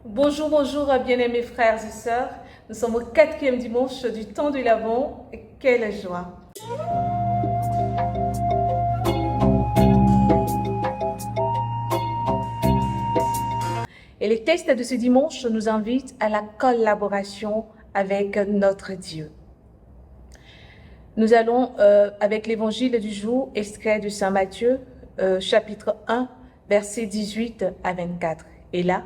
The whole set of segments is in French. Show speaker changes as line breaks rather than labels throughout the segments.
Bonjour, bonjour, bien-aimés frères et sœurs. Nous sommes au 4e dimanche du temps de l'Avent. Quelle joie! Et les textes de ce dimanche nous invitent à la collaboration avec notre Dieu. Nous allons, avec l'évangile du jour, extrait de Saint Matthieu, chapitre 1, versets 18 à 24. Et là,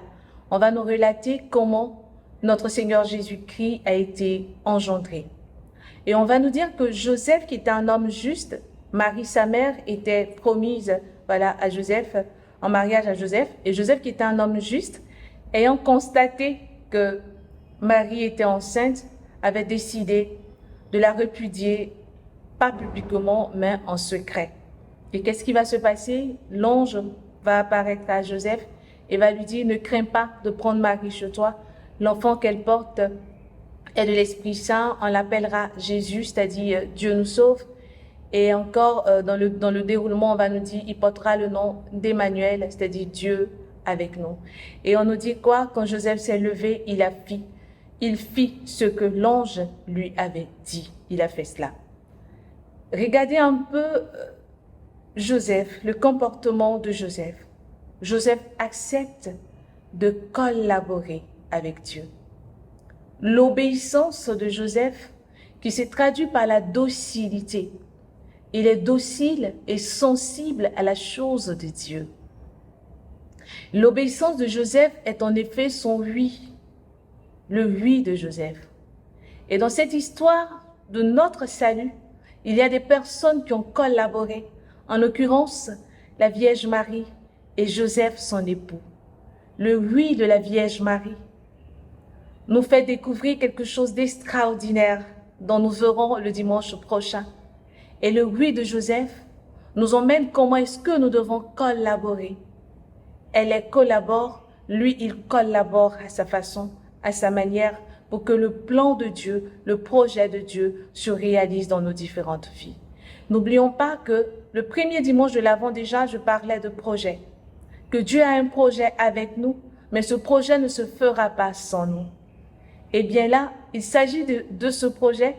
on va nous relater comment notre Seigneur Jésus-Christ a été engendré. Et on va nous dire que Joseph, qui était un homme juste, Marie, sa mère, était promise à Joseph, en mariage à Joseph. Et Joseph, qui était un homme juste, ayant constaté que Marie était enceinte, avait décidé de la repudier, pas publiquement, mais en secret. Et qu'est-ce qui va se passer? L'ange va apparaître à Joseph et va lui dire, ne crains pas de prendre Marie chez toi. L'enfant qu'elle porte est de l'Esprit Saint, on l'appellera Jésus, c'est-à-dire Dieu nous sauve. Et encore, dans le déroulement, on va nous dire, il portera le nom d'Emmanuel, c'est-à-dire Dieu avec nous. Et on nous dit quoi? Quand Joseph s'est levé, il fit ce que l'ange lui avait dit. Il a fait cela. Regardez un peu Joseph, le comportement de Joseph. Joseph accepte de collaborer avec Dieu. L'obéissance de Joseph qui se traduit par la docilité. Il est docile et sensible à la chose de Dieu. L'obéissance de Joseph est en effet son oui, le oui de Joseph. Et dans cette histoire de notre salut, il y a des personnes qui ont collaboré, en l'occurrence la Vierge Marie et Joseph son époux. Le oui de la Vierge Marie nous fait découvrir quelque chose d'extraordinaire dont nous verrons le dimanche prochain. Et le oui de Joseph nous emmène comment est-ce que nous devons collaborer. Elle collabore, lui il collabore à sa façon, à sa manière, pour que le plan de Dieu, le projet de Dieu se réalise dans nos différentes vies. N'oublions pas que le premier dimanche de l'Avent déjà, je parlais de projet. Que Dieu a un projet avec nous, mais ce projet ne se fera pas sans nous. Et bien là, il s'agit de ce projet,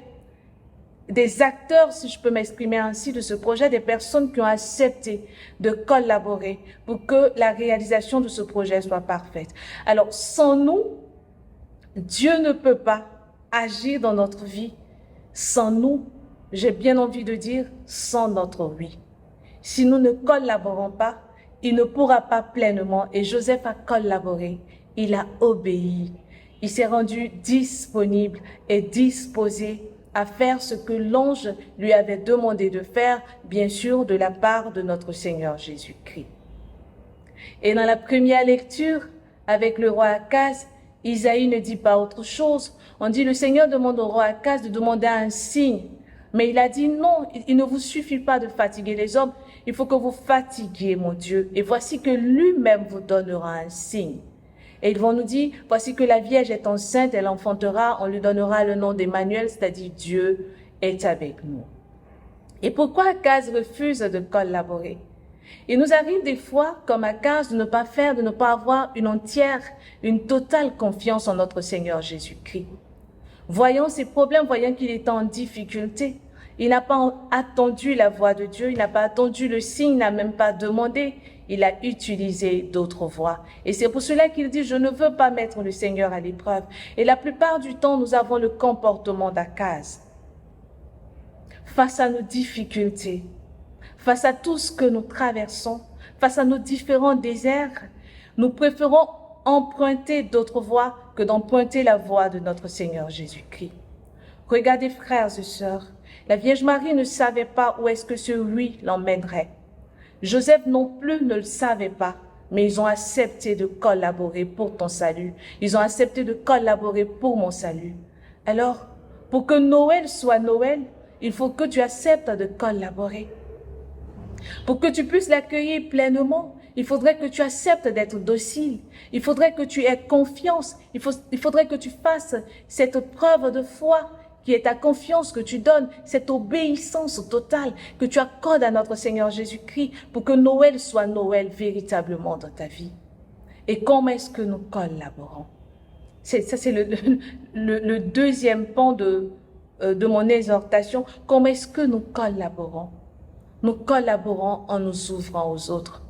des acteurs, si je peux m'exprimer ainsi, de ce projet, des personnes qui ont accepté de collaborer pour que la réalisation de ce projet soit parfaite. Alors, sans nous, Dieu ne peut pas agir dans notre vie. Sans nous, j'ai bien envie de dire, sans notre oui. Si nous ne collaborons pas, il ne pourra pas pleinement. Et Joseph a collaboré, il a obéi. Il s'est rendu disponible et disposé à faire ce que l'ange lui avait demandé de faire, bien sûr, de la part de notre Seigneur Jésus-Christ. Et dans la première lecture, avec le roi Akaz, Isaïe ne dit pas autre chose. On dit, le Seigneur demande au roi Akaz de demander un signe. Mais il a dit, non, il ne vous suffit pas de fatiguer les hommes, il faut que vous fatiguiez mon Dieu. Et voici que lui-même vous donnera un signe. Et ils vont nous dire, voici que la Vierge est enceinte, elle enfantera, on lui donnera le nom d'Emmanuel, c'est-à-dire Dieu est avec nous. Et pourquoi Akaz refuse de collaborer? Il nous arrive des fois, comme Akaz, de ne pas avoir une entière, une totale confiance en notre Seigneur Jésus-Christ. Voyant ses problèmes, voyant qu'il est en difficulté, il n'a pas attendu la voix de Dieu, il n'a pas attendu le signe, il n'a même pas demandé. Il a utilisé d'autres voies. Et c'est pour cela qu'il dit, je ne veux pas mettre le Seigneur à l'épreuve. Et la plupart du temps, nous avons le comportement d'Akaz. Face à nos difficultés, face à tout ce que nous traversons, face à nos différents déserts, nous préférons emprunter d'autres voies que d'emprunter la voie de notre Seigneur Jésus-Christ. Regardez, frères et sœurs, la Vierge Marie ne savait pas où est-ce que ce oui l'emmènerait. Joseph non plus ne le savait pas, mais ils ont accepté de collaborer pour ton salut. Ils ont accepté de collaborer pour mon salut. Alors, pour que Noël soit Noël, il faut que tu acceptes de collaborer. Pour que tu puisses l'accueillir pleinement, il faudrait que tu acceptes d'être docile. Il faudrait que tu aies confiance. Il faudrait que tu fasses cette preuve de foi qui est ta confiance que tu donnes, cette obéissance totale que tu accordes à notre Seigneur Jésus-Christ pour que Noël soit Noël véritablement dans ta vie. Et comment est-ce que nous collaborons? Ça, c'est le deuxième pan de mon exhortation. Comment est-ce que nous collaborons? Nous collaborons en nous ouvrant aux autres.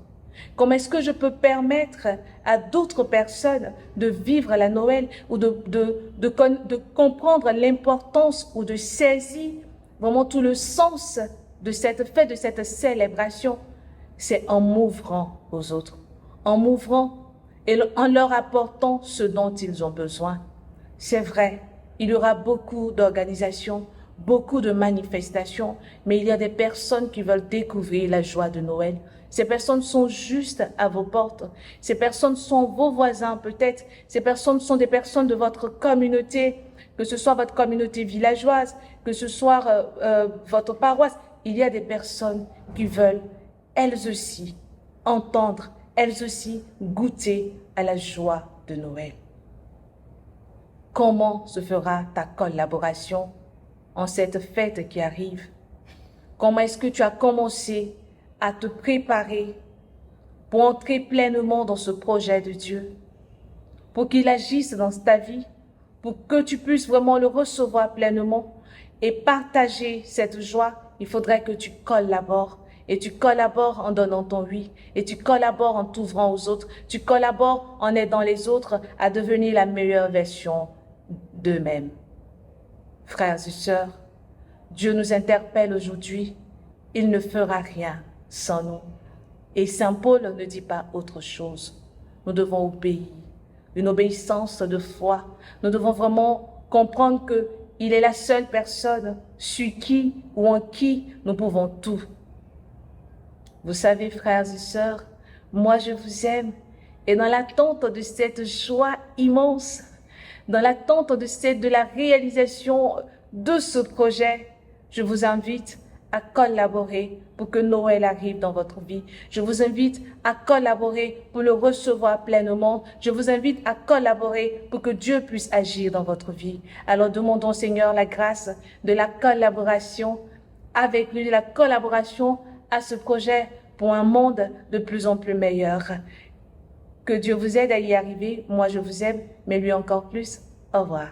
Comment est-ce que je peux permettre à d'autres personnes de vivre la Noël ou de comprendre l'importance ou de saisir vraiment tout le sens de cette fête, de cette célébration? C'est en m'ouvrant aux autres, en m'ouvrant et en leur apportant ce dont ils ont besoin. C'est vrai, il y aura beaucoup d'organisations, beaucoup de manifestations, mais il y a des personnes qui veulent découvrir la joie de Noël. Ces personnes sont juste à vos portes. Ces personnes sont vos voisins peut-être. Ces personnes sont des personnes de votre communauté, que ce soit votre communauté villageoise, que ce soit votre paroisse. Il y a des personnes qui veulent, elles aussi, entendre, elles aussi, goûter à la joie de Noël. Comment se fera ta collaboration en cette fête qui arrive? Comment est-ce que tu as commencé à te préparer pour entrer pleinement dans ce projet de Dieu, pour qu'il agisse dans ta vie, pour que tu puisses vraiment le recevoir pleinement et partager cette joie? Il faudrait que tu collabores. Et tu collabores en donnant ton oui. Et tu collabores en t'ouvrant aux autres. Tu collabores en aidant les autres à devenir la meilleure version d'eux-mêmes. Frères et sœurs, Dieu nous interpelle aujourd'hui. Il ne fera rien sans nous. Et Saint Paul ne dit pas autre chose. Nous devons obéir. Une obéissance de foi. Nous devons vraiment comprendre qu'il est la seule personne sur qui ou en qui nous pouvons tout. Vous savez, frères et sœurs, moi je vous aime. Et dans l'attente de cette joie immense, dans l'attente de la réalisation de ce projet, je vous invite à collaborer pour que Noël arrive dans votre vie. Je vous invite à collaborer pour le recevoir pleinement. Je vous invite à collaborer pour que Dieu puisse agir dans votre vie. Alors demandons au Seigneur la grâce de la collaboration avec lui, de la collaboration à ce projet pour un monde de plus en plus meilleur. Que Dieu vous aide à y arriver. Moi, je vous aime, mais lui encore plus. Au revoir.